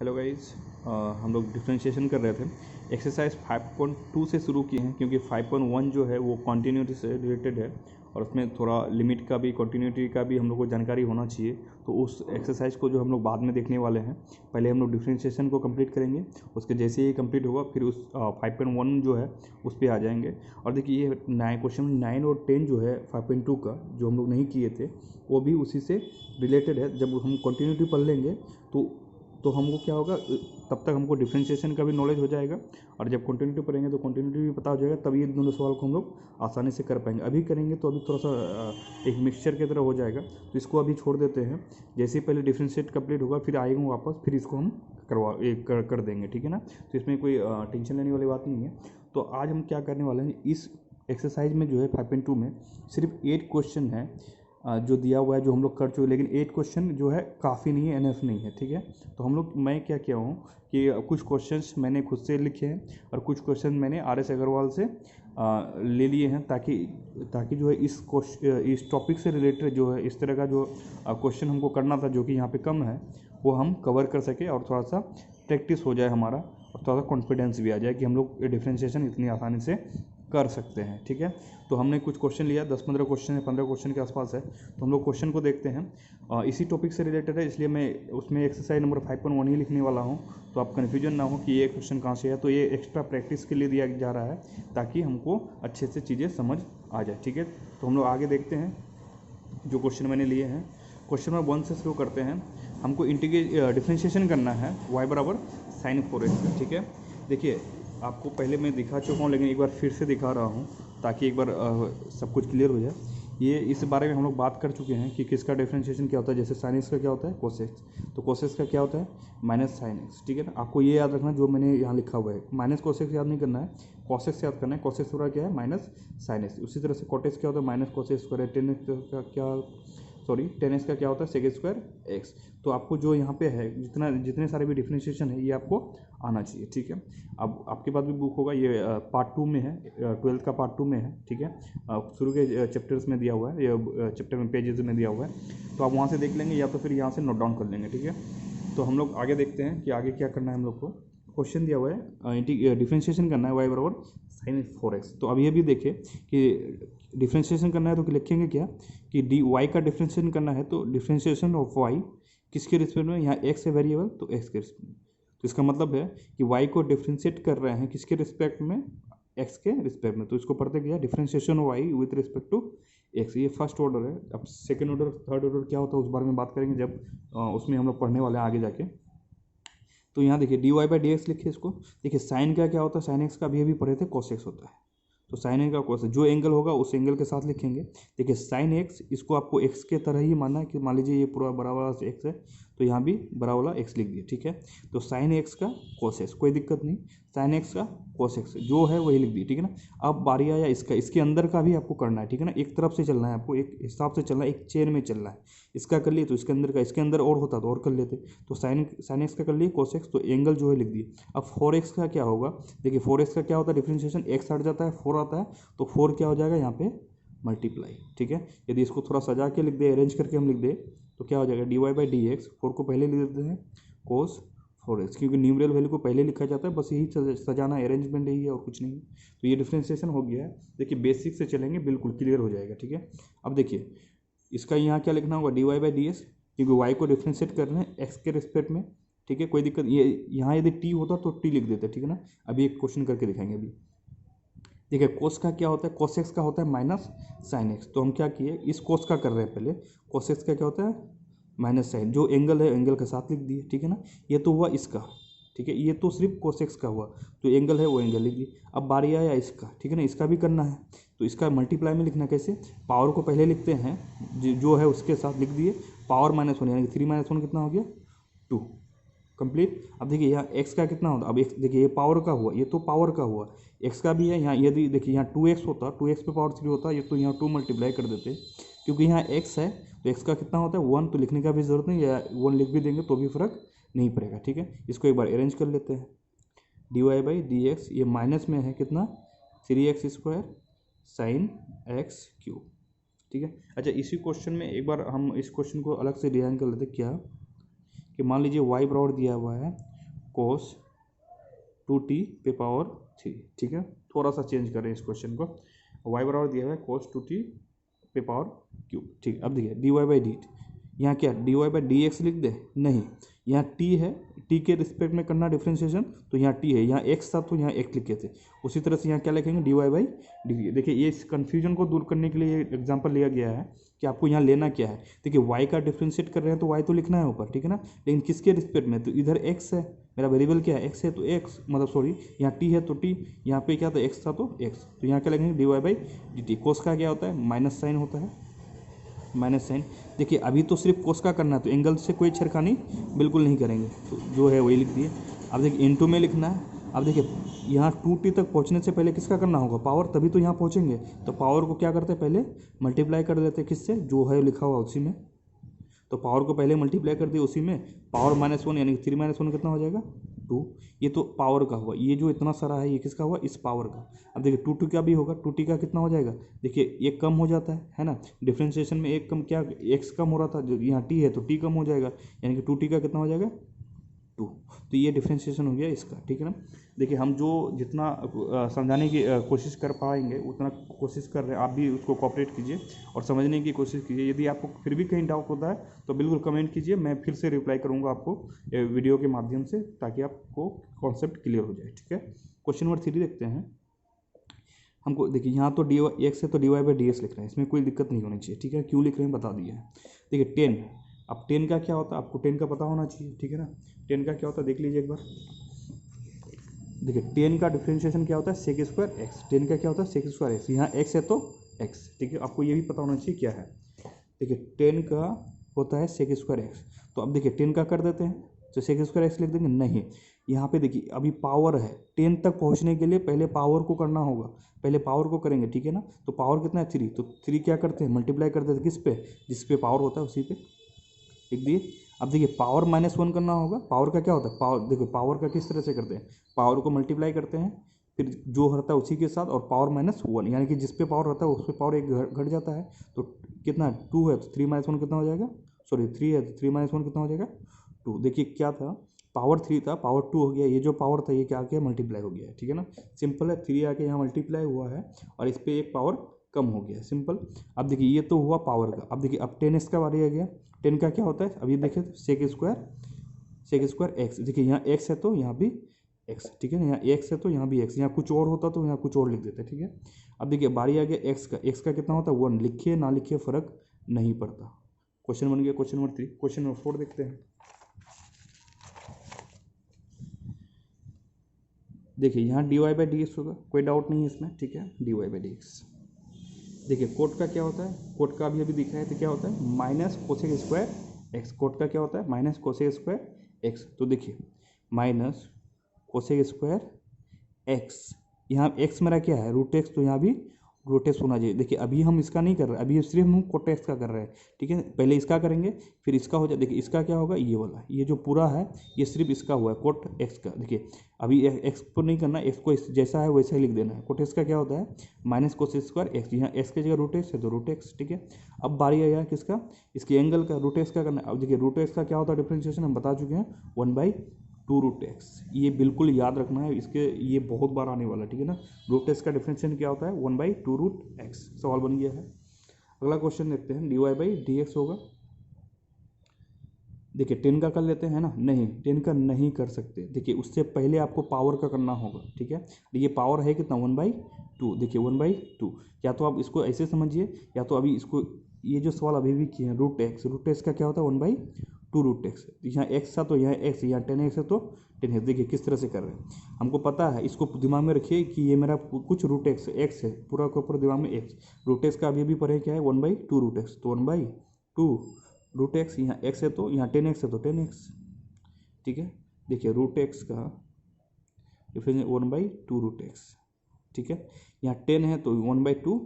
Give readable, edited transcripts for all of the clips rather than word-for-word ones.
Hello guys, हम लोग differentiation कर रहे थे। एक्सरसाइज 5.2 से शुरू किए हैं क्योंकि 5.1 जो है वो कंटिन्यूटी से रिलेटेड है और उसमें थोड़ा लिमिट का भी कंटिन्यूटी का भी हम लोग को जानकारी होना चाहिए। तो उस एक्सरसाइज को जो हम लोग बाद में देखने वाले हैं, पहले हम लोग डिफ्रेंशिएशन को कंप्लीट करेंगे। उसके जैसे ही कंप्लीट होगा फिर उस 5.1 जो है उस पर आ जाएंगे। और देखिए ये क्वेश्चन 9 और 10 जो है 5.2 का जो हम लोग नहीं किए थे वो भी उसी से रिलेटेड है। जब हम कंटिन्यूटी पढ़ लेंगे तो हमको क्या होगा, तब तक हमको डिफ्रेंशिएशन का भी नॉलेज हो जाएगा और जब कंटिन्यूटी पढ़ेंगे तो कंटिन्यूटी भी पता हो जाएगा, तब ये दोनों सवाल को हम लोग आसानी से कर पाएंगे। अभी करेंगे तो अभी थोड़ा सा एक मिक्सचर की तरह हो जाएगा, तो इसको अभी छोड़ देते हैं। जैसे ही पहले डिफ्रेंशिएट कंप्लीट होगा फिर आएंगे वापस, फिर इसको हम कर देंगे, ठीक है ना। तो इसमें कोई टेंशन लेने वाली बात नहीं है। तो आज हम क्या करने वाले हैं, इस एक्सरसाइज में जो है 5.2 में सिर्फ 8 क्वेश्चन है जो दिया हुआ है, जो हम लोग कर चुके, लेकिन 8 क्वेश्चन जो है काफ़ी नहीं है, एनएफ नहीं है, ठीक है। तो हम लोग, मैं क्या किया हूँ कि कुछ क्वेश्चंस मैंने खुद से लिखे हैं और कुछ क्वेश्चन मैंने RS अग्रवाल से ले लिए हैं, ताकि जो है इस टॉपिक से रिलेटेड जो है इस तरह का जो क्वेश्चन हमको करना था, जो कि यहाँ पे कम है, वो हम कवर कर सके और थोड़ा सा प्रैक्टिस हो जाए हमारा और थोड़ा सा कॉन्फिडेंस भी आ जाए कि हम लोग डिफ्रेंशिएशन इतनी आसानी से कर सकते हैं, ठीक है। तो हमने कुछ क्वेश्चन लिया, 10-15 क्वेश्चन है, 15 क्वेश्चन के आसपास है। तो हम लोग क्वेश्चन को देखते हैं। इसी टॉपिक से रिलेटेड है, इसलिए मैं उसमें एक्सरसाइज नंबर 5.1 ही लिखने वाला हूँ। तो आप कन्फ्यूजन ना हो कि ये क्वेश्चन कहाँ से है। तो ये एक्स्ट्रा प्रैक्टिस के लिए दिया जा रहा है ताकि हमको अच्छे से चीज़ें समझ आ जाए, ठीक है। तो हम लोग आगे देखते हैं जो क्वेश्चन मैंने लिए हैं। क्वेश्चन नंबर 1 से शुरू करते हैं। हमको डिफ्रेंशिएशन करना है y बराबर sin 4x, ठीक है। देखिए आपको पहले मैं दिखा चुका हूँ, लेकिन एक बार फिर से दिखा रहा हूँ ताकि एक बार सब कुछ क्लियर हो जाए। ये इस बारे में हम लोग बात कर चुके हैं कि किसका डिफ्रेंशिएशन क्या होता है। जैसे sin x का क्या होता है, cos x, तो cos x का क्या होता है, माइनस sin x, ठीक है ना। आपको ये याद रखना जो मैंने यहाँ लिखा हुआ है, माइनस cos x याद नहीं करना है, cos x याद करना है। cos x पूरा क्या है, माइनस sin x। उसी तरह से cot x क्या होता है, minus cos x square. tan x का क्या होता है, sec स्क्वायर x। तो आपको जो यहाँ पे है जितने सारे भी डिफ्रेंशिएशन है ये आपको आना चाहिए, ठीक है। अब आपके पास भी बुक होगा, ये पार्ट 2 में है, 12th का पार्ट 2 में है, ठीक है। शुरू के चैप्टर्स में दिया हुआ है, ये चैप्टर में पेजेस में दिया हुआ है, तो आप वहाँ से देख लेंगे या तो फिर यहाँ से नोट डाउन कर लेंगे, ठीक है। तो हम लोग आगे देखते हैं कि आगे क्या करना है हम लोग को। क्वेश्चन दिया हुआ है, डिफ्रेंशिएशन करना है y बराबर sin 4x। तो अब ये भी देखें कि डिफ्रेंशिएशन करना है तो लिखेंगे क्या कि y का डिफ्रेंशिएशन करना है, तो डिफ्रेंशिएशन ऑफ y किसके रिस्पेक्ट में, यहाँ x है वेरिएबल तो x के रिस्पेक्ट में। तो इसका मतलब है कि y को डिफ्रेंशिएट कर रहे हैं किसके रिस्पेक्ट में, x के रिस्पेक्ट में। तो इसको पढ़ते क्या, differentiation of y with respect to x। ये फर्स्ट ऑर्डर है। अब सेकेंड ऑर्डर थर्ड ऑर्डर क्या होता है उस बारे में बात करेंगे जब उसमें हम लोग पढ़ने वाले हैं आगे जाके। तो यहाँ देखिए dy/dx लिखिए इसको। देखिए साइन का क्या होता है, साइन एक्स का अभी पढ़े थे, cos x होता है। तो साइन ए का cos, जो एंगल होगा उस एंगल के साथ लिखेंगे। देखिए साइन एक्स, इसको आपको x के तरह ही मानना है कि मान लीजिए ये पूरा बड़ा वाला x है, तो यहाँ भी बड़ा वाला x लिख दिए, ठीक है। तो साइन एक्स का cos x, कोई दिक्कत नहीं। साइन एक्स का cos x जो है वही लिख दिए, ठीक है ना। अब बारी आया इसका, इसके अंदर का भी आपको करना है, ठीक है ना। एक तरफ से चलना है आपको, एक हिसाब से चलना है, एक चेन में चलना है। इसका कर लिए तो इसके अंदर का, इसके अंदर और होता तो और कर लेते। तो साइन एक्स का कर लिए, cos x, तो एंगल जो है लिख दिए। अब 4x का क्या होगा, देखिए 4x का क्या होता है डिफ्रेंशिएशन, x हट जाता है 4 आता है, तो 4 क्या हो जाएगा यहाँ पे मल्टीप्लाई, ठीक है। यदि इसको थोड़ा सजा के लिख दे, अरेंज करके हम लिख दे, तो क्या हो जाएगा dy/dx, 4 को पहले लिख देते हैं cos 4x, क्योंकि न्यूमरल वैल्यू को पहले लिखा जाता है, बस यही सजाना, अरेंजमेंट यही है और कुछ नहीं है। तो ये डिफ्रेंशिएशन हो गया है। देखिए बेसिक से चलेंगे, बिल्कुल क्लियर हो जाएगा, ठीक है। अब देखिए इसका यहाँ क्या लिखना होगा, dy/dx, क्योंकि y को डिफ्रेंशिएट कर रहे हैं x के रिस्पेक्ट में, ठीक है। कोई दिक्कत, ये यहाँ यदि t होता तो t लिख देते, ठीक है ना। अभी एक क्वेश्चन करके दिखाएंगे। अभी देखिए कोस का क्या होता है, cos x का होता है माइनस साइन x। तो हम क्या किए, इस कोस का कर रहे हैं पहले, cos x का क्या होता है माइनस साइन, जो एंगल है एंगल के साथ लिख दिए, ठीक है ना। ये तो हुआ इसका, ठीक है, ये तो सिर्फ cos x का हुआ, तो एंगल है वो एंगल लिख दिए। अब बारी आया इसका, ठीक है ना, इसका भी करना है। तो इसका मल्टीप्लाई में लिखना कैसे, पावर को पहले लिखते हैं, जो है उसके साथ लिख दिए, पावर -1 यानी कि 3 - 1 कितना हो गया 2, कंप्लीट। अब देखिए यहाँ x का कितना होता है, अब x देखिए ये पावर का हुआ, ये तो पावर का हुआ, x का भी है यहाँ। यदि देखिए यहाँ 2x होता, 2x पे पावर 3 होता, ये तो यहाँ 2 मल्टीप्लाई कर देते, क्योंकि यहाँ x है तो x का कितना होता है 1, तो लिखने का भी जरूरत नहीं, या 1 लिख भी देंगे तो भी फर्क नहीं पड़ेगा, ठीक है। इसको एक बार अरेंज कर लेते हैं, dy/dx, ये माइनस में है कितना 3x² sin x³, ठीक है। अच्छा इसी क्वेश्चन में एक बार हम इस क्वेश्चन को अलग से डिजाइन कर लेते, क्या कि मान लीजिए y बराबर दिया हुआ है कोस 2t पे पावर 3, ठीक है। थोड़ा सा चेंज करें इस क्वेश्चन को, y बराबर दिया है कोस 2t पे पावर क्यूब, ठीक। अब देखिए dy बाई डी, यहाँ क्या dy बाई डी एक्स लिख दे, नहीं, यहाँ t है, t के रिस्पेक्ट में करना डिफ्रेंशिएशन, तो यहाँ t है, यहाँ x था तो यहाँ x लिखे थे। उसी तरह से यहाँ क्या लिखेंगे dy बाई डी। देखिए ये इस कन्फ्यूजन को दूर करने के लिए एग्जाम्पल लिया गया है कि आपको यहाँ लेना क्या है। देखिए y का डिफ्रेंशिएट कर रहे हैं तो y तो लिखना है ऊपर, ठीक है ना, लेकिन किसके रिस्पेक्ट में, तो इधर x है, मेरा वेरिएबल क्या है x है, तो x मतलब सॉरी यहाँ t है तो t, यहाँ पे क्या था x था तो x, तो यहाँ क्या लगेंगे D Y by D T. Cos का क्या होता है, माइनस साइन होता है, माइनस साइन। देखिए अभी तो सिर्फ कोस का करना है, तो एंगल से कोई छेड़खानी बिल्कुल नहीं करेंगे, तो जो है वही लिख दिए। अब देखिए इनटू में लिखना है। अब देखिए यहाँ 2t तक पहुँचने से पहले किसका करना होगा, पावर, तभी तो यहाँ पहुँचेंगे। तो पावर को क्या करते हैं, पहले मल्टीप्लाई कर देते हैं, किससे, जो है लिखा हुआ उसी में। तो पावर को पहले मल्टीप्लाई कर दिए उसी में, पावर -1 यानी कि 3 - 1 कितना हो जाएगा 2। ये तो पावर का हुआ, ये जो इतना सारा है ये किसका हुआ, इस पावर का। अब देखिए 2t का भी होगा, 2t का कितना हो जाएगा, देखिए एक कम हो जाता है ना, डिफ्रेंशिएशन में एक कम, क्या x कम हो रहा था, जो यहाँ t है तो t कम हो जाएगा, यानी कि 2t का कितना हो जाएगा 2। तो ये डिफ्रेंशिएशन हो गया इसका, ठीक है ना। देखिए हम जो जितना समझाने की कोशिश कर पाएंगे उतना कोशिश कर रहे हैं, आप भी उसको कोऑपरेट कीजिए और समझने की कोशिश कीजिए। यदि आपको फिर भी कहीं डाउट होता है तो बिल्कुल कमेंट कीजिए, मैं फिर से रिप्लाई करूंगा आपको वीडियो के माध्यम से, ताकि आपको कॉन्सेप्ट क्लियर हो जाए, ठीक है। क्वेश्चन नंबर 3 देखते हैं। हमको देखिए यहाँ तो डी एक्स है तो D Y by D X लिख रहे हैं, इसमें कोई दिक्कत नहीं होनी चाहिए, ठीक है। क्यों लिख रहे हैं बता दिए। देखिए 10, अब 10 का क्या होता है, आपको 10 का पता होना चाहिए, ठीक है ना। 10 का क्या होता है देख लीजिए एक बार। देखिए 10 का डिफ्रेंशिएशन क्या होता है, सेक स्क्वायर एक्स। 10 का क्या होता है, सेक स्क्वायर एक्स, यहाँ एक्स है तो एक्स, ठीक है। आपको ये भी पता होना चाहिए क्या है। देखिए 10 का होता है सेक स्क्वायर एक्स, तो अब देखिए 10 का कर देते हैं, तो सेक स्क्वायर एक्स लिख देंगे, नहीं। यहाँ पे देखिए अभी पावर है, 10 तक पहुँचने के लिए पहले पावर को करना होगा, पहले पावर को करेंगे, ठीक है ना। तो पावर कितना है 3, तो 3 क्या करते हैं मल्टीप्लाई कर देते हैं, किस पे, जिस पे पावर होता है उसी पे लिख दिए। अब देखिए पावर -1 करना होगा, पावर का क्या होता है, पावर देखो पावर का किस तरह से करते हैं, पावर को मल्टीप्लाई करते हैं, फिर जो रहता है उसी के साथ, और पावर -1 यानी कि जिस पे पावर रहता है उस पर पावर एक घट जाता है। तो कितना 2 है तो 3 - 1 कितना हो जाएगा, सॉरी 3 है तो 3 - 1 कितना हो जाएगा 2। देखिए क्या था, पावर 3 था, पावर 2 हो गया, ये जो पावर था ये क्या आ गया मल्टीप्लाई हो गया, ठीक है ना। सिंपल है, 3 आके यहाँ मल्टीप्लाई हुआ है और इस पर एक पावर कम हो गया, सिंपल। अब देखिए ये तो हुआ पावर का। अब देखिए अब 10x का बारी आ गया। 10 का क्या होता है, अभी देखिए सेक स्क्वायर एक्स। देखिए यहाँ x है तो यहाँ भी x, ठीक है ना, यहाँ x है तो यहाँ भी x, यहाँ कुछ और होता तो यहाँ कुछ और लिख देते, ठीक है। अब देखिए बारी आ गया x का। x का कितना होता है 1, लिखिए ना लिखिए फर्क नहीं पड़ता। क्वेश्चन बन गया क्वेश्चन नंबर 3। क्वेश्चन नंबर 4 देखते हैं। देखिए यहाँ D Y by D X होगा, कोई डाउट नहीं है इसमें, ठीक है, D Y by D X. देखिए कोट का क्या होता है, कोट का अभी दिखा है तो क्या होता है minus cosec square X. Cot का क्या होता है माइनस कोसेक स्क्वायर एक्स। तो देखिए माइनस कोसेक स्क्वायर एक्स, यहाँ एक्स मेरा क्या है रूट एक्स, तो यहाँ भी रूट एक्स होना चाहिए। देखिए अभी हम इसका नहीं कर रहे, अभी सिर्फ हम कोट एक्स का कर रहे हैं, ठीक है। पहले इसका करेंगे फिर इसका हो जाए। देखिए इसका क्या होगा, ये वाला, ये जो पूरा है ये सिर्फ इसका हुआ है कोट एक्स का। देखिए अभी एक्स को नहीं करना, एक्स को जैसा है वैसा ही लिख देना है। कोट एक्स का क्या होता है माइनस कोसेक स्क्वायर एक्स, यहाँ एक्स की जगह रूट एक्स है तो रूट एक्स, ठीक है। अब बारी आया किसका, इसके एंगल का, रूट एक्स का करना है। अब देखिए रूट एक्स का क्या होता है डिफ्रेंशिएशन हम बता चुके हैं 1/2 रूट एक्स। ये बिल्कुल याद रखना है, इसके ये बहुत बार आने वाला, ठीक है ना। रूट एक्स का डिफरेंशिएशन क्या होता है 1/2 रूट एक्स। सवाल बन गया है। अगला क्वेश्चन देखते हैं, D Y by D X होगा। देखिए 10 का कर लेते हैं ना, नहीं 10 का नहीं कर सकते। देखिए उससे पहले आपको पावर का करना होगा, ठीक है। ये पावर है कितना 1/2। देखिए 1/2, या तो आप इसको ऐसे समझिए, या तो अभी इसको, ये जो सवाल अभी भी किए हैं रूट एक्स का क्या होता है 1/2 रूट एक्स। यहाँ एक्स था तो यहाँ एक्स, यहाँ 10x है तो 10x। देखिए किस तरह से कर रहे हैं, हमको पता है, इसको दिमाग में रखिए कि ये मेरा कुछ रूट एक्स है, पूरा का पूरा दिमाग में एक्स। रूट एक्स का अभी भी पढ़े क्या है 1/2 रूट एक्स, तो 1/2 रूट एक्स, यहाँ एक्स है तो यहाँ 10x है तो 10x, ठीक है। देखिए रूट एक्स का डिफरेंस 1/2 रूट एक्स, ठीक है। यहाँ 10 है तो 1/2,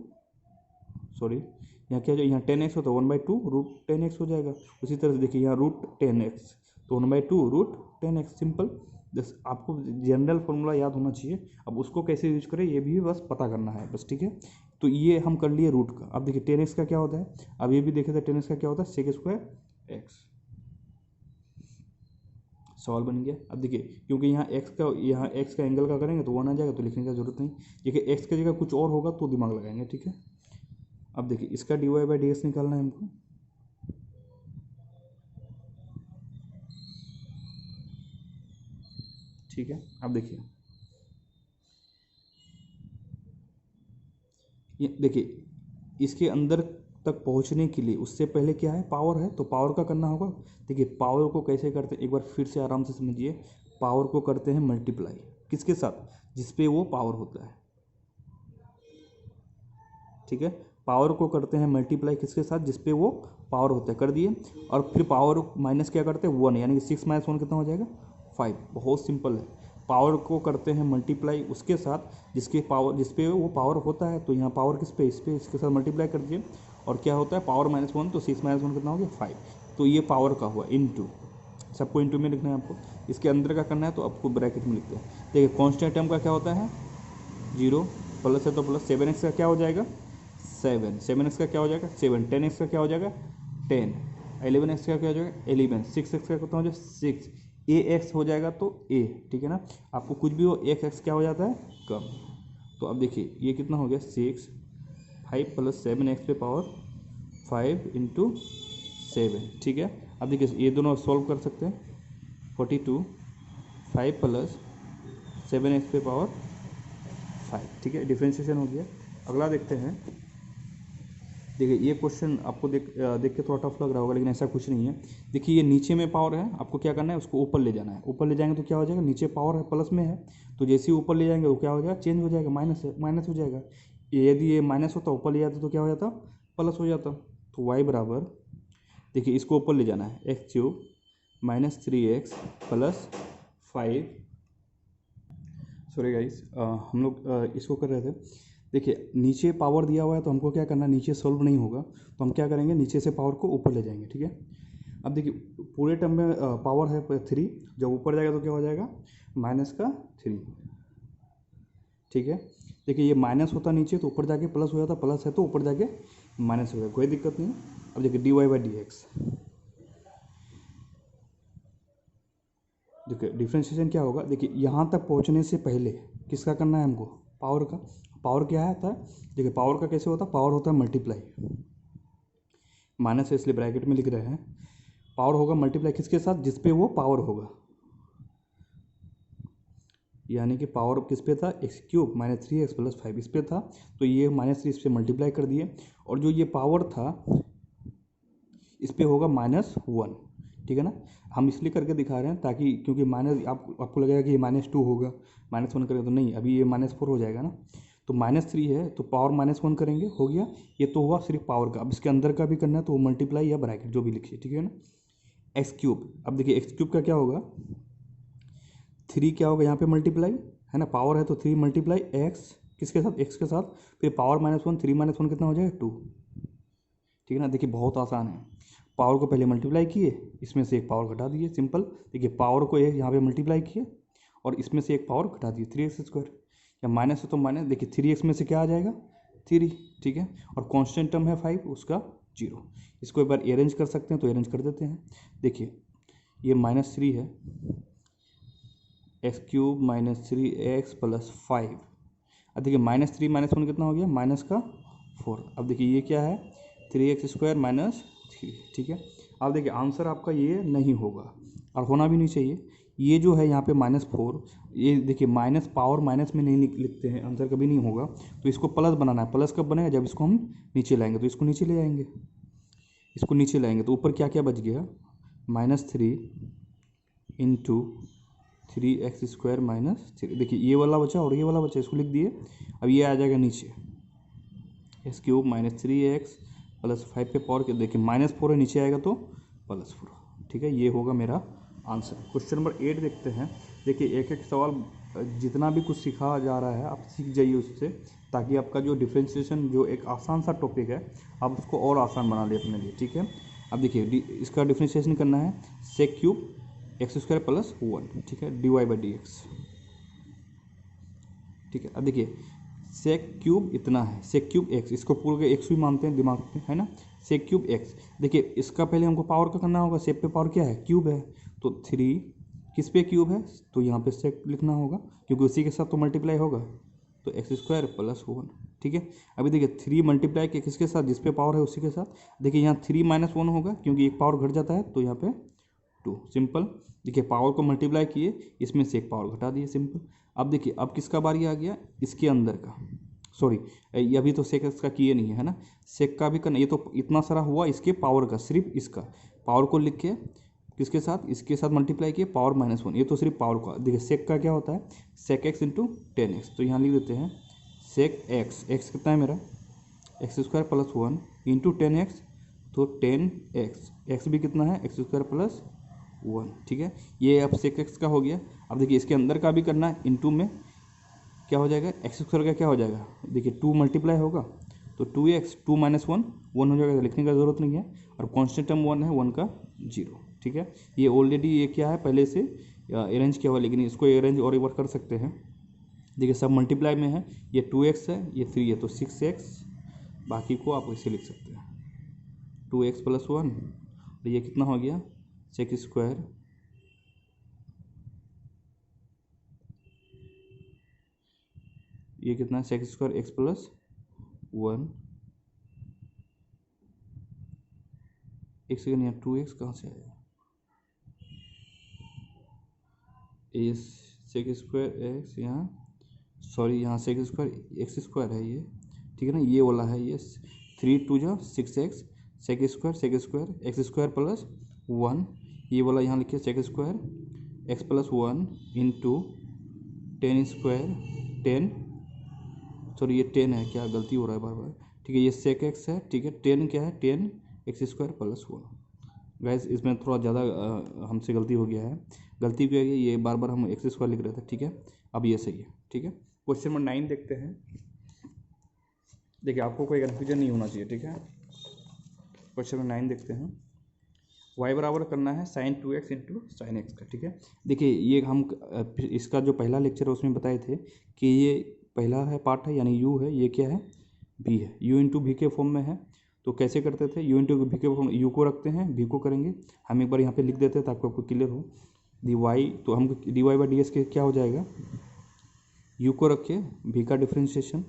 सॉरी यहाँ क्या हो जाएगा, यहाँ 10x हो तो 1/2 रूट 10x हो जाएगा। उसी तरह से देखिए यहाँ रूट 10x तो 1/2 रूट 10x, सिंपल। बस आपको जनरल फॉर्मूला याद होना चाहिए, अब उसको कैसे यूज करें ये भी बस पता करना है बस, ठीक है। तो ये हम कर लिए रूट का। अब देखिए 10x का क्या होता है, अब ये भी देखे थे 10x का क्या होता है सेक स्क्वायर एक्स, सवाल बन गया। अब देखिए क्योंकि यहाँ एक्स का एंगल का करेंगे तो 1 आ जाएगा, तो लिखने की जरूरत नहीं। देखिए एक्स की जगह कुछ और होगा तो दिमाग लगाएंगे, ठीक है। अब देखिए इसका dy/dx निकालना है हमको। ठीक है, अब देखिए ये देखिए इसके अंदर तक पहुंचने के लिए उससे पहले क्या है, पावर है, तो पावर का करना होगा। देखिए पावर को कैसे करते हैं एक बार फिर से आराम से समझिए। पावर को करते हैं मल्टीप्लाई किसके साथ, जिस पे वो पावर होता है, ठीक है। पावर को करते हैं मल्टीप्लाई किसके साथ, जिस पे वो पावर होता है, कर दिए। और फिर पावर माइनस क्या करते हैं 1, यानी कि 6 - 1 कितना हो जाएगा 5। बहुत सिंपल है। पावर को करते हैं मल्टीप्लाई उसके साथ जिसके पावर, जिस पे वो पावर होता है, तो यहाँ पावर किस पे, इस पे, इसके साथ मल्टीप्लाई कर दिए। और क्या होता है पावर -1, तो 6 - 1 कितना हो गया 5। तो ये पावर का हुआ इनटू, सबको इनटू में लिखना है आपको। इसके अंदर का करना है तो आपको ब्रैकेट में लिखते हैं। देखिए कांस्टेंट टर्म का क्या होता है 0, प्लस है तो प्लस। 7x का क्या हो जाएगा 7, 7x का क्या हो जाएगा 7, 10x का क्या हो जाएगा 10, 11x का क्या हो जाएगा 11, 6x का कितना हो जाएगा 6, ax हो जाएगा तो a, ठीक है ना। आपको कुछ भी हो एक x क्या हो जाता है कम। तो अब देखिए ये कितना हो गया 6, 5 + 7x पे पावर 5 × 7, ठीक है। अब देखिए ये दोनों सॉल्व कर सकते हैं। 42, 5 + 7x पे पावर 5, ठीक है, डिफ्रेंशिएशन हो गया। अगला देखते हैं। देखिए ये क्वेश्चन आपको देख के थोड़ा टफ लग रहा होगा, लेकिन ऐसा कुछ नहीं है। देखिए ये नीचे में पावर है, आपको क्या करना है उसको ऊपर ले जाना है। ऊपर ले जाएंगे तो क्या हो जाएगा, नीचे पावर है प्लस में है, तो जैसे ही ऊपर ले जाएंगे वो क्या हो जाएगा चेंज हो जाएगा, माइनस हो जाएगा। यदि ये माइनस होता ऊपर ले जाता तो क्या हो जाता प्लस हो जाता। तो y बराबर, देखिए इसको ऊपर ले जाना है x³ - 3x + 5। सॉरी गाइस, हम लोग इसको कर रहे थे। देखिए नीचे पावर दिया हुआ है तो हमको क्या करना है, नीचे सॉल्व नहीं होगा तो हम क्या करेंगे नीचे से पावर को ऊपर ले जाएंगे, ठीक है। अब देखिए पूरे टर्म में पावर है 3, जब ऊपर जाएगा तो क्या हो जाएगा -3, ठीक है। देखिए ये माइनस होता नीचे तो ऊपर जाके प्लस हो जाता, प्लस है तो ऊपर जाके माइनस हो जाएगा, कोई दिक्कत नहीं है। अब देखिए dy/dx, देखिए डिफ्रेंशिएशन क्या होगा। देखिए यहाँ तक पहुँचने से पहले किसका करना है हमको, पावर का। पावर क्या है था, देखिए पावर का कैसे होता है, पावर होता है मल्टीप्लाई, माइनस है इसलिए ब्रैकेट में लिख रहे हैं। पावर होगा मल्टीप्लाई किसके साथ, जिस पे वो पावर होगा, यानी कि पावर किस पे था x³ - 3x + 5 इस पे था, तो ये -3 इस पे मल्टीप्लाई कर दिए। और जो ये पावर था इस पे होगा -1, ठीक है ना। हम इसलिए करके दिखा रहे हैं ताकि, क्योंकि माइनस आपको लगेगा कि ये -2 होगा, -1 करेगा तो नहीं, अभी ये -4 हो जाएगा ना। तो -3 है तो पावर -1 करेंगे, हो गया। ये तो हुआ सिर्फ पावर का। अब इसके अंदर का भी करना है तो वो मल्टीप्लाई या ब्रैकेट जो भी लिखिए, ठीक है ना। x³, अब देखिए x³ का क्या होगा 3, क्या होगा यहाँ पे मल्टीप्लाई है ना, पावर है तो 3 × x किसके साथ, x के साथ, फिर पावर -1, 3 - 1 कितना हो जाएगा 2, ठीक है ना। देखिए बहुत आसान है, पावर को पहले मल्टीप्लाई किए, इसमें से एक पावर घटा दिए, सिंपल। देखिए पावर को एक यहाँ पे मल्टीप्लाई किए और इसमें से एक पावर घटा दिए 3x², या माइनस है तो माइनस, देखिए 3x में से क्या आ जाएगा 3, ठीक है। और कांस्टेंट टर्म है 5, उसका 0। इसको एक बार अरेंज कर सकते हैं तो अरेंज कर देते हैं। देखिए ये -3 है, x³ - 3x + 5। अब देखिए -3 - 1 कितना हो गया -4। अब देखिए ये क्या है 3x² - 3, ठीक है। अब देखिए आंसर आपका ये नहीं होगा और होना भी नहीं चाहिए। ये जो है यहाँ पे -4, ये देखिए माइनस, पावर माइनस में नहीं लिखते हैं, आंसर कभी नहीं होगा। तो इसको प्लस बनाना है। प्लस कब बनेगा, जब इसको हम नीचे लाएंगे। तो इसको नीचे ले आएंगे, इसको नीचे लाएंगे तो ऊपर क्या क्या बच गया -3 × 3x² - 3। देखिए ये वाला बचा और ये वाला बचा, इसको लिख दिए। अब ये आ जाएगा नीचे x³ - 3x + 5 पे पावर के, देखिए -4 है, नीचे आएगा तो +4, ठीक है। ये होगा मेरा आंसर। क्वेश्चन नंबर 8 देखते हैं। देखिए एक एक सवाल जितना भी कुछ सिखाया जा रहा है आप सीख जाइए उससे, ताकि आपका जो डिफ्रेंशिएशन जो एक आसान सा टॉपिक है आप उसको और आसान बना ले अपने लिए, ठीक है। अब देखिए इसका डिफ्रेंशिएशन करना है sec³ x² + 1, ठीक है, dy/dx, ठीक है। अब देखिए sec³ इतना है, sec³ x, इसको पूरे x भी मानते हैं दिमाग में, है ना। sec³ x, देखिए इसका पहले हमको पावर का करना होगा, सेक पे पावर क्या है क्यूब है, तो 3 किस पे क्यूब है, तो यहाँ पे सेक लिखना होगा क्योंकि उसी के साथ तो मल्टीप्लाई होगा, तो एक्स स्क्वायर प्लस 1। ठीक है, अभी देखिए 3 मल्टीप्लाई के किसके साथ, जिस पे पावर है उसी के साथ। देखिए यहाँ 3 - 1 होगा क्योंकि एक पावर घट जाता है, तो यहाँ पे 2। सिंपल। देखिए पावर को मल्टीप्लाई किए, इसमें से एक पावर घटा दिए, सिंपल। अब देखिए अब किसका बारी आ गया, इसके अंदर का। सॉरी, ये अभी तो सेक एक्स का किए नहीं है ना, सेक का भी करना। ये तो इतना सारा हुआ इसके पावर का, सिर्फ इसका पावर को लिख के किसके साथ, इसके साथ मल्टीप्लाई किए, पावर -1। ये तो सिर्फ पावर का। देखिए सेक का क्या होता है, सेक एक्स इंटू 10x। तो यहाँ लिख देते हैं सेक एक्स, एक्स कितना है मेरा, x square plus 1 into 10x, तो 10x, एक्स भी कितना है, एक्स स्क्वायर प्लस 1। ठीक है, ये अब सेक एक्स का हो गया। अब देखिए इसके अंदर का भी करना है, इंटू में क्या हो जाएगा, एक्स स्क्वायर का क्या हो जाएगा, देखिए 2 मल्टीप्लाई होगा, तो 2x, 2 - 1 1 हो जाएगा, लिखने का ज़रूरत नहीं है। और कॉन्स्टेंट टर्म 1 है, 1 का 0। ठीक है, ये ऑलरेडी ये क्या है पहले से अरेंज किया हुआ, लेकिन इसको अरेंज और एक बार कर सकते हैं। देखिए सब मल्टीप्लाई में है, ये 2x है, ये 3 है, तो 6x, बाकी को आप ऐसे लिख सकते हैं 2x प्लस 1, और ये कितना हो गया, सेक स्क्वायर ये कितना है, सेक स्क्वायर एक्स प्लस 1, एक सेकेंड, यहाँ 2x कहाँ से आया, ये सेक स्क्वायर एक्स, यहाँ सॉरी यहाँ सेक स्क्वायर एक्स स्क्वायर है ये, ठीक है ना, ये वाला है ये 3 2 जा 6x, sec square X square plus 1, ये वाला यहाँ लिखिए sec square X plus 1 into 10 square 10, sorry ये 10 है, क्या गलती हो रहा है बार बार। ठीक है, ये सेक एक्स है, ठीक है, 10 क्या है, 10 एक्स स्क्वायर प्लस 1। गाइस इसमें थोड़ा ज़्यादा हमसे गलती हो गया है, गलती क्या है, ये बार बार हम एक्स स्क्वायर लिख रहे थे। ठीक है, अब ये सही है। ठीक है, क्वेश्चन नंबर 9 देखते हैं। देखिए आपको कोई कन्फ्यूजन नहीं होना चाहिए। ठीक है, क्वेश्चन नंबर 9 देखते हैं। y बराबर करना है sin 2x into sine x का। ठीक है, देखिए ये हम इसका जो पहला लेक्चर है उसमें बताए थे कि ये पहला है पार्ट है, यानी u है, ये क्या है, v है, u इंटू वी के फॉर्म में है। तो कैसे करते थे, u इंटू वी के फॉर्म, u को रखते हैं, v को करेंगे। हम एक बार यहाँ पे लिख देते हैं ताकि आपको क्लियर हो। dy, तो हम dy/dx के क्या हो जाएगा, u को रखे, v का डिफ्रेंशिएशन।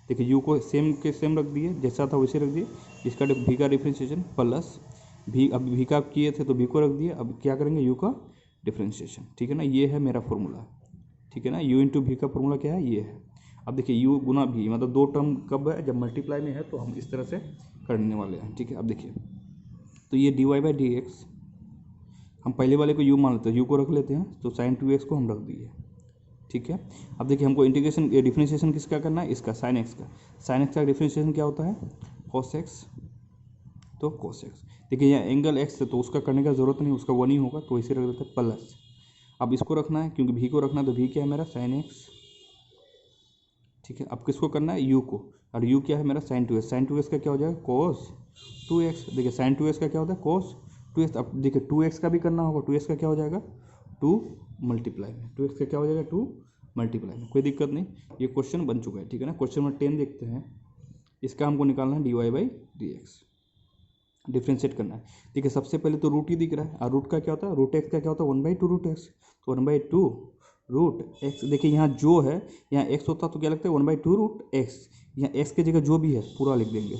देखिए u को सेम के सेम रख दिए, जैसा था वैसे रख दिए, इसका v का डिफ्रेंशिएशन प्लस v, अब v का किए थे तो v को रख दिए, अब क्या करेंगे u का डिफ्रेंशिएशन। ठीक है ना, ये है मेरा फॉर्मूला। ठीक है ना, u इंटू वी का फॉर्मूला क्या है, ये है। अब देखिए u गुना v, मतलब दो टर्म कब है, जब मल्टीप्लाई में है, तो हम इस तरह से करने वाले हैं। ठीक है, अब देखिए तो ये dy/dx, हम पहले वाले को u मान लेते हैं, u को रख लेते हैं, तो sin 2x को हम रख दिए। ठीक है, अब देखिए हमको इंटीग्रेशन डिफरेंशिएशन किसका करना है, इसका sin x का। sin x का डिफरेंशिएशन क्या होता है, cos x, तो cos x। देखिए यहाँ एंगल x है तो उसका करने का जरूरत नहीं, उसका 1 ही होगा, तो इसे रख देते हैं प्लस। अब इसको रखना है क्योंकि v को रखना है, तो v क्या है मेरा sin x। ठीक है, अब किसको करना है, u को, और u क्या है मेरा sin 2x। sin 2x का क्या हो जाएगा, cos 2x। देखिए sin 2x का क्या होता है, cos 2x। अब देखिए 2x का भी करना होगा, 2x का क्या हो जाएगा, 2 मल्टीप्लाई में, 2x का क्या हो जाएगा, 2 मल्टीप्लाई में, कोई दिक्कत नहीं, ये क्वेश्चन बन चुका है। ठीक है ना, क्वेश्चन नंबर 10 देखते हैं। इसका हमको निकालना है dy/dx, डिफ्रेंशिएट करना है। ठीक है, सबसे पहले तो रूट ही दिख रहा है, और रूट का क्या होता है, रूट एक्स का क्या होता है, 1/2 रूट एक्स, तो 1/2 रूट एक्स। देखिए यहाँ जो है, यहाँ एक्स होता तो क्या लगता है, 1/2 रूट एक्स, यहाँ एक्स की जगह जो भी है पूरा लिख देंगे।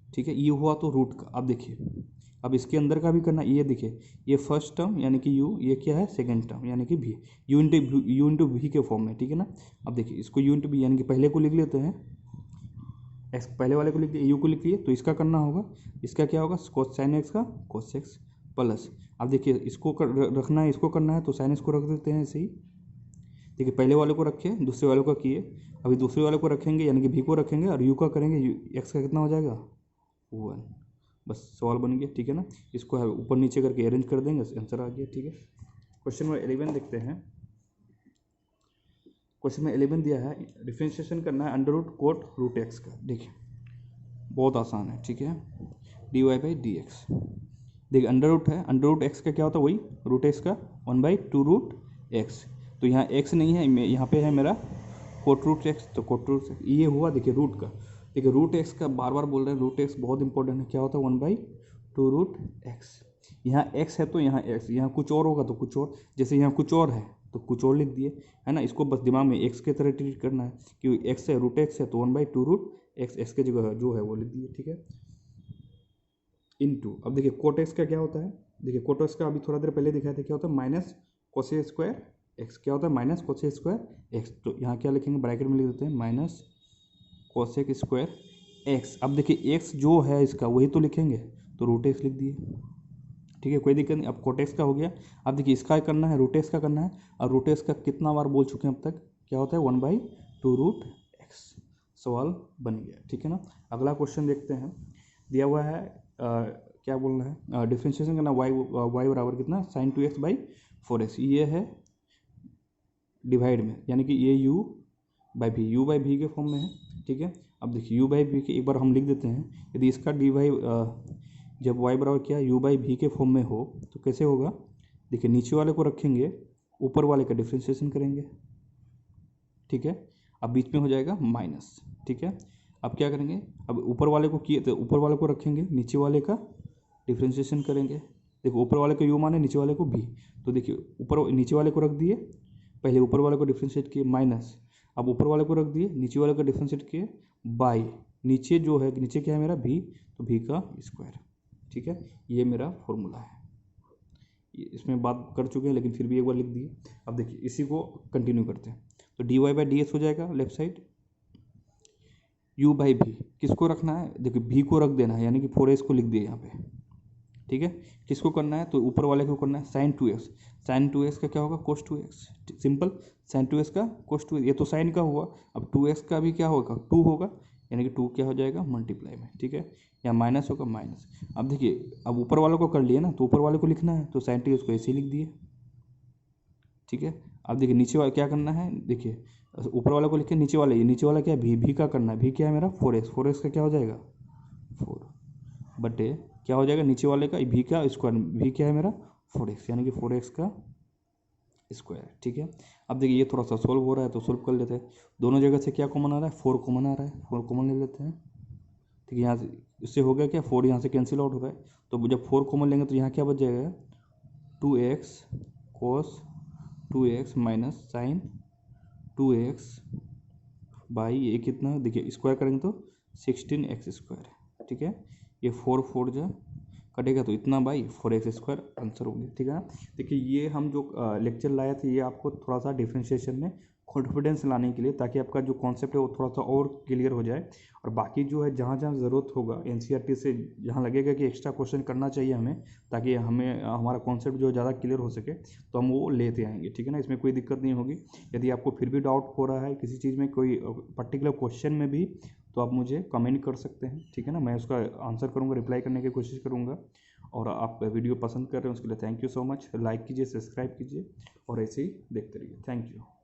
ठीक है, ये हुआ तो रूट का। अब देखिए अब इसके अंदर का भी करना, ये देखिए ये फर्स्ट टर्म यानी कि u, ये क्या है सेकंड टर्म यानी कि v, u इंटू वी के फॉर्म में। ठीक है ना, अब देखिए इसको u इंटू वी, यानी कि पहले को लिख लेते हैं, एक्स पहले वाले को लिख दिए, u को लिख लिए, तो इसका करना होगा, इसका क्या होगा, cos sin x का cos x प्लस। अब देखिए इसको रखना है, इसको करना है, तो sin x को रख देते हैं ऐसे ही। देखिए पहले वाले को रखे, दूसरे वाले को किए, अभी दूसरे वाले को रखेंगे यानी कि v को रखेंगे, और u का करेंगे, x का कितना हो जाएगा 1, बस सवाल बन गया। ठीक है ना, इसको ऊपर नीचे करके अरेंज कर देंगे, आंसर आ गया। ठीक है, क्वेश्चन नंबर 11 देखते हैं। क्वेश्चन में 11 दिया है, डिफरेंशिएशन करना है under root cot root X का। देखिए बहुत आसान है। ठीक है, dy/dx, देखिए अंडर रूट है, अंडर रूट एक्स का क्या होता है, वही रूट एक्स का 1/2 रूट एक्स। तो यहाँ एक्स नहीं है, यहाँ पे है मेरा कोट रूट एक्स, तो कोट रूट ये हुआ। देखिए रूट का, देखिए रूट एक्स का बार बार बोल रहे हैं, रूट एक्स बहुत इंपॉर्टेंट है, क्या होता है 1/2 रूट एक्स। यहाँ x है तो यहाँ x, यहाँ कुछ और होगा तो कुछ और, जैसे यहाँ कुछ और है तो कुछ और लिख दिए, है ना। इसको बस दिमाग में x के तरह ट्रीट करना है कि x है, रूट x है तो 1/2 रूट x के जगह जो है वो लिख दिए, ठीक है। इनटू, अब देखिए कोट x का क्या होता है, देखिए कोट x का अभी थोड़ा देर पहले दिखाया था, क्या होता है माइनस कोसेक स्क्वायर x, क्या होता है माइनस कोसेक स्क्वायर x। तो यहाँ क्या लिखेंगे, ब्रैकेट में लिख देते हैं माइनस कोसेक स्क्वायर x। अब देखिए x जो है इसका वही तो लिखेंगे, तो रूट x लिख दिए, ठीक है, कोई दिक्कत नहीं। अब कोट x का हो गया। अब देखिए इसका करना है, रूट x का करना है, और रूट x का कितना बार बोल चुके हैं अब तक, क्या होता है 1/2 रूट x। सवाल बन गया, ठीक है ना। अगला क्वेश्चन देखते हैं, दिया हुआ है क्या बोलना है, डिफ्रेंशिएशन करना, y बराबर कितना sin 2x/4x, ये है डिवाइड में, यानी कि ये u/v के फॉर्म में है, ठीक है। अब देखिए u/v के एक बार हम लिख देते हैं, यदि इसका dy जब y बराबर क्या u/v के फॉर्म में हो तो कैसे होगा, देखिए नीचे वाले को रखेंगे, ऊपर वाले का डिफ्रेंशिएशन करेंगे, ठीक है। अब बीच में हो जाएगा माइनस, ठीक है। अब क्या करेंगे, अब ऊपर वाले को किए तो ऊपर वाले को रखेंगे, नीचे वाले का डिफ्रेंशिएशन करेंगे। देखो ऊपर वाले को u माने, नीचे वाले को v, तो देखिए ऊपर नीचे वाले को रख दिए, पहले ऊपर वाले को डिफ्रेंशिएट किए माइनस, अब ऊपर वाले को रख दिए, नीचे वाले को डिफ्रेंशिएट किए बाई, नीचे जो है, नीचे क्या है मेरा v, तो v का स्क्वायर, ठीक है। ये मेरा फॉर्मूला है, इसमें बात कर चुके हैं लेकिन फिर भी एक बार लिख दिए। अब देखिए इसी को कंटिन्यू करते हैं, तो dy/dx हो जाएगा लेफ्ट साइड, u/v किसको रखना है, देखिए v को रख देना है, यानी कि 4x को लिख दिया यहाँ पे, ठीक है। किसको करना है, तो ऊपर वाले को करना है sin 2x, sin 2x का क्या होगा cos 2x, simple, sin 2x का cos 2x, ये तो sin का हुआ, अब 2x का भी क्या होगा 2 होगा, यानी कि 2 क्या हो जाएगा मल्टीप्लाई में, ठीक है, या माइनस होगा माइनस। अब देखिए अब ऊपर वालों को कर लिए ना, तो ऊपर वाले को लिखना है, तो sin 2x को ऐसे ही लिख दिए, ठीक है। अब देखिए नीचे वाला क्या करना है, देखिए ऊपर वाले को लिखे, नीचे वाला क्या है भी का करना है, भी क्या है मेरा 4x का क्या हो जाएगा 4 बटे क्या हो जाएगा नीचे वाले का भी का स्क्वायर, भी क्या है मेरा 4x, यानी कि 4x का स्क्वायर, ठीक है। अब देखिए ये थोड़ा सा सोल्व हो रहा है तो सोल्व कर लेते हैं, दोनों जगह से क्या कॉमन आ रहा है 4 कॉमन आ रहा है, 4 कॉमन ले लेते हैं, ठीक है। यहाँ से इससे हो गया क्या 4 यहाँ से कैंसिल आउट हो रहा है, तो जब 4 कॉमन लेंगे तो यहाँ क्या बच जाएगा 2x cos 2x minus sign 2x by ये कितना, देखिए स्क्वायर करेंगे तो 16x स्क्वायर, ठीक है। ये 4 जो कटेगा तो इतना बाई 4x स्क्वायर आंसर हो गया, ठीक है ना। देखिए ये हम जो लेक्चर लाए थे ये आपको थोड़ा सा डिफरेंशिएशन में कॉन्फिडेंस लाने के लिए, ताकि आपका जो कॉन्सेप्ट है वो थोड़ा सा और क्लियर हो जाए, और बाकी जो है जहाँ जहाँ ज़रूरत होगा एनसीईआरटी से जहाँ लगेगा कि एक्स्ट्रा क्वेश्चन करना चाहिए हमें, ताकि हमें हमारा कॉन्सेप्ट जो ज़्यादा क्लियर हो सके, तो हम वो लेते आएंगे, ठीक है ना। इसमें कोई दिक्कत नहीं होगी। यदि आपको फिर भी डाउट हो रहा है किसी चीज़ में, कोई पर्टिकुलर क्वेश्चन में भी, तो आप मुझे कमेंट कर सकते हैं, ठीक है ना। मैं उसका आंसर करूँगा, रिप्लाई करने की कोशिश करूँगा। और आप वीडियो पसंद कर रहे हैं उसके लिए thank you so much. Like कीजिए, सब्सक्राइब कीजिए और ऐसे ही देखते रहिए। Thank you.